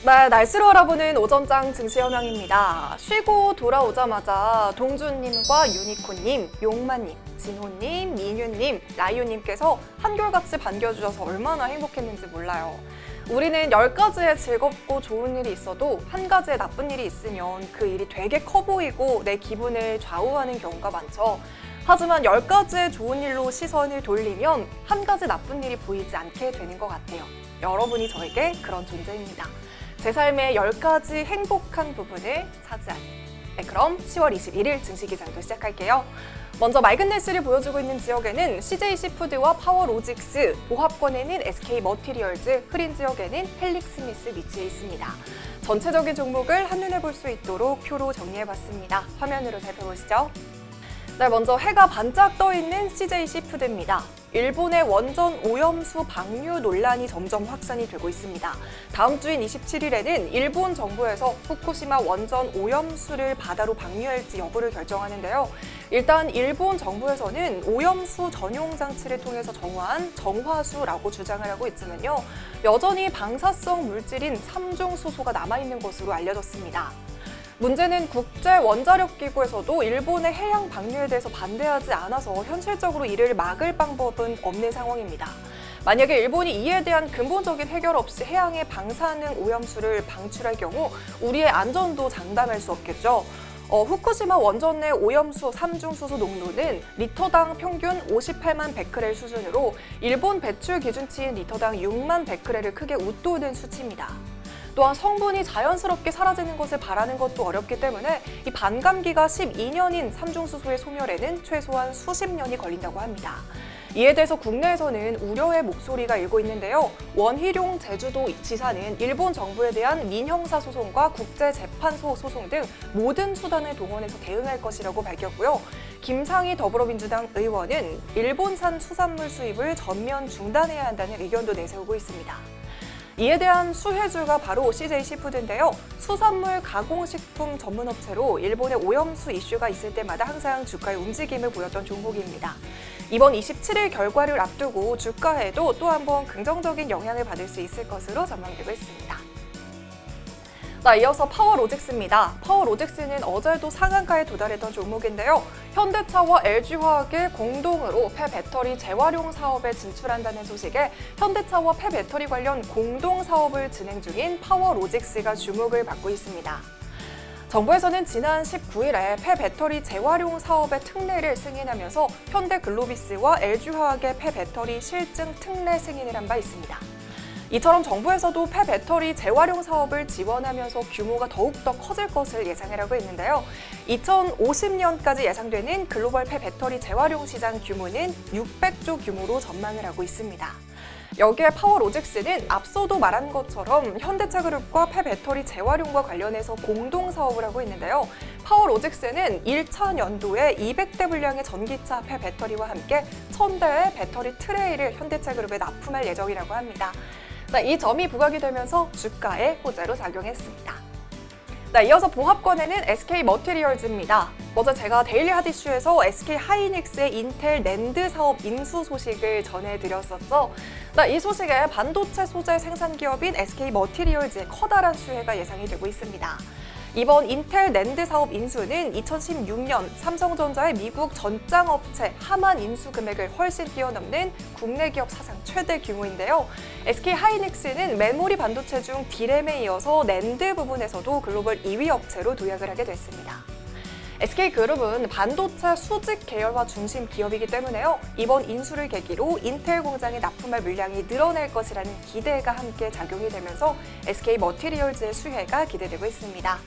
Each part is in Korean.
네, 날씨로 알아보는 오전장 증시 현황입니다. 쉬고 돌아오자마자 동준님과 유니콘님, 용마님, 진호님, 민유님, 라이오님께서 한결같이 반겨주셔서 얼마나 행복했는지 몰라요. 우리는 10가지의 즐겁고 좋은 일이 있어도 한 가지의 나쁜 일이 있으면 그 일이 되게 커 보이고 내 기분을 좌우하는 경우가 많죠. 하지만 10가지의 좋은 일로 시선을 돌리면 한 가지 나쁜 일이 보이지 않게 되는 것 같아요. 여러분이 저에게 그런 존재입니다. 제 삶의 10가지 행복한 부분을 차지하는. 네, 그럼 10월 21일 증시 기상도 시작할게요. 먼저 맑은 날씨를 보여주고 있는 지역에는 CJ 시푸드와 파워로직스, 보합권에는 SK 머티리얼즈, 흐린 지역에는 헬릭스미스 위치해 있습니다. 전체적인 종목을 한눈에 볼 수 있도록 표로 정리해봤습니다. 화면으로 살펴보시죠. 네, 먼저 해가 반짝 떠있는 CJ 시푸드입니다. 일본의 원전 오염수 방류 논란이 점점 확산이 되고 있습니다. 다음 주인 27일에는 일본 정부에서 후쿠시마 원전 오염수를 바다로 방류할지 여부를 결정하는데요. 일단 일본 정부에서는 오염수 전용 장치를 통해서 정화한 정화수라고 주장을 하고 있지만요. 여전히 방사성 물질인 삼중수소가 남아있는 것으로 알려졌습니다. 문제는 국제원자력기구에서도 일본의 해양 방류에 대해서 반대하지 않아서 현실적으로 이를 막을 방법은 없는 상황입니다. 만약에 일본이 이에 대한 근본적인 해결 없이 해양에 방사능 오염수를 방출할 경우 우리의 안전도 장담할 수 없겠죠. 후쿠시마 원전 내 오염수 삼중수소 농도는 리터당 평균 58만 베크렐 수준으로 일본 배출 기준치인 리터당 6만 베크렐을 크게 웃도는 수치입니다. 또한 성분이 자연스럽게 사라지는 것을 바라는 것도 어렵기 때문에 이 반감기가 12년인 삼중수소의 소멸에는 최소한 수십 년이 걸린다고 합니다. 이에 대해서 국내에서는 우려의 목소리가 일고 있는데요. 원희룡 제주도 지사는 일본 정부에 대한 민형사 소송과 국제재판소 소송 등 모든 수단을 동원해서 대응할 것이라고 밝혔고요. 김상희 더불어민주당 의원은 일본산 수산물 수입을 전면 중단해야 한다는 의견도 내세우고 있습니다. 이에 대한 수혜주가 바로 CJ 시푸드인데요. 수산물 가공식품 전문업체로 일본의 오염수 이슈가 있을 때마다 항상 주가의 움직임을 보였던 종목입니다. 이번 27일 결과를 앞두고 주가에도 또 한 번 긍정적인 영향을 받을 수 있을 것으로 전망되고 있습니다. 자, 이어서 파워로직스입니다. 파워로직스는 어제도 상한가에 도달했던 종목인데요. 현대차와 LG화학이 공동으로 폐배터리 재활용 사업에 진출한다는 소식에 현대차와 폐배터리 관련 공동 사업을 진행 중인 파워로직스가 주목을 받고 있습니다. 정부에서는 지난 19일에 폐배터리 재활용 사업의 특례를 승인하면서 현대글로비스와 LG화학의 폐배터리 실증 특례 승인을 한 바 있습니다. 이처럼 정부에서도 폐배터리 재활용 사업을 지원하면서 규모가 더욱더 커질 것을 예상을 하고 있는데요. 2050년까지 예상되는 글로벌 폐배터리 재활용 시장 규모는 600조 규모로 전망을 하고 있습니다. 여기에 파워로직스는 앞서도 말한 것처럼 현대차그룹과 폐배터리 재활용과 관련해서 공동 사업을 하고 있는데요. 파워로직스는 1차 연도에 200대 분량의 전기차 폐배터리와 함께 1000대의 배터리 트레이를 현대차그룹에 납품할 예정이라고 합니다. 이 점이 부각이 되면서 주가에 호재로 작용했습니다. 이어서 보합권에는 SK 머티리얼즈입니다. 어제 제가 데일리 핫이슈에서 SK 하이닉스의 인텔 낸드 사업 인수 소식을 전해드렸었죠. 이 소식에 반도체 소재 생산 기업인 SK 머티리얼즈의 커다란 수혜가 예상이 되고 있습니다. 이번 인텔 낸드 사업 인수는 2016년 삼성전자의 미국 전장업체 하만 인수 금액을 훨씬 뛰어넘는 국내 기업 사상 최대 규모인데요. SK 하이닉스는 메모리 반도체 중 D램에 이어서 낸드 부분에서도 글로벌 2위 업체로 도약을 하게 됐습니다. SK그룹은 반도체 수직 계열화 중심 기업이기 때문에요. 이번 인수를 계기로 인텔 공장에 납품할 물량이 늘어날 것이라는 기대가 함께 작용이 되면서 SK 머티리얼즈의 수혜가 기대되고 있습니다.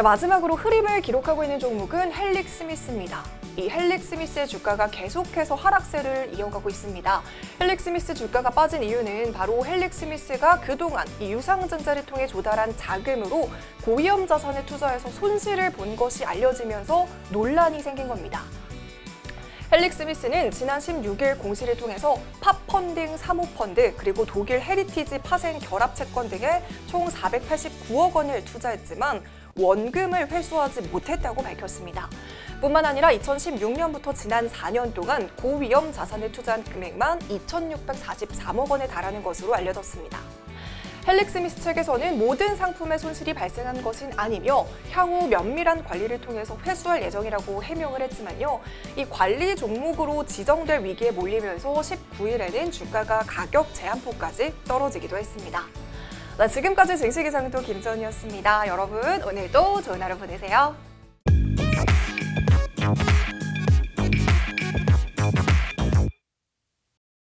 마지막으로 흐림을 기록하고 있는 종목은 헬릭스미스입니다. 이 헬릭스미스의 주가가 계속해서 하락세를 이어가고 있습니다. 헬릭스미스 주가가 빠진 이유는 바로 헬릭스미스가 그동안 이 유상증자를 통해 조달한 자금으로 고위험 자산에 투자해서 손실을 본 것이 알려지면서 논란이 생긴 겁니다. 헬릭스미스는 지난 16일 공시를 통해서 팝펀딩 사모펀드 그리고 독일 헤리티지 파생 결합채권 등에 총 489억 원을 투자했지만 원금을 회수하지 못했다고 밝혔습니다. 뿐만 아니라 2016년부터 지난 4년 동안 고위험 자산에 투자한 금액만 2,643억 원에 달하는 것으로 알려졌습니다. 헬릭스미스 측에서는 모든 상품에 손실이 발생한 것은 아니며 향후 면밀한 관리를 통해서 회수할 예정이라고 해명을 했지만요. 이 관리 종목으로 지정될 위기에 몰리면서 19일에는 주가가 가격 제한폭까지 떨어지기도 했습니다. 지금까지 증시기상도 김선희였습니다. 여러분 오늘도 좋은 하루 보내세요.